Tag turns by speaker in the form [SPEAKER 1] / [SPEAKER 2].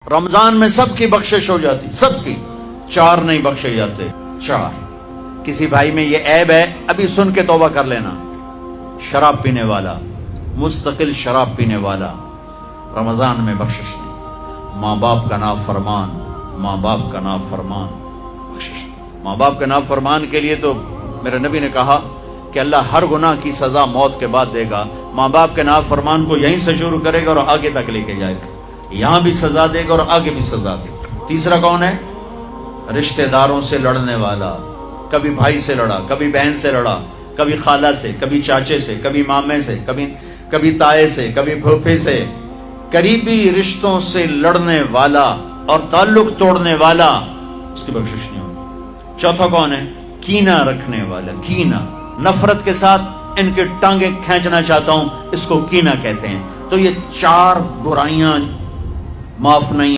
[SPEAKER 1] رمضان میں سب کی بخشش ہو جاتی، سب کی، چار نہیں بخشے جاتے، چار۔ کسی بھائی میں یہ عیب ہے، ابھی سن کے توبہ کر لینا۔ شراب پینے والا، مستقل شراب پینے والا، رمضان میں بخشش نہیں۔ ماں باپ کا نافرمان، ماں باپ کا نافرمان، بخشش نہیں۔ ماں باپ کا نافرمان کے لیے تو میرے نبی نے کہا کہ اللہ ہر گناہ کی سزا موت کے بعد دے گا۔ ماں باپ کے نافرمان کو یہیں سے شروع کرے گا اور آگے تک لے کے جائے گا، یہاں بھی سزا دے گا اور آگے بھی سزا دے گا۔ تیسرا کون ہے؟ رشتہ داروں سے لڑنے والا، کبھی بھائی سے لڑا، کبھی بہن سے لڑا، کبھی خالہ سے، کبھی چاچے سے، کبھی مامے سے، کبھی تائے سے، کبھی پھوپھے سے، قریبی رشتوں سے لڑنے والا اور تعلق توڑنے والا، اس کی بخشش نہیں ہوگی۔ چوتھا کون ہے؟ کینہ رکھنے والا، کینہ، نفرت کے ساتھ ان کے ٹانگیں کھینچنا چاہتا ہوں، اس کو کینہ کہتے ہیں۔ تو یہ چار برائیاں معاف نہیں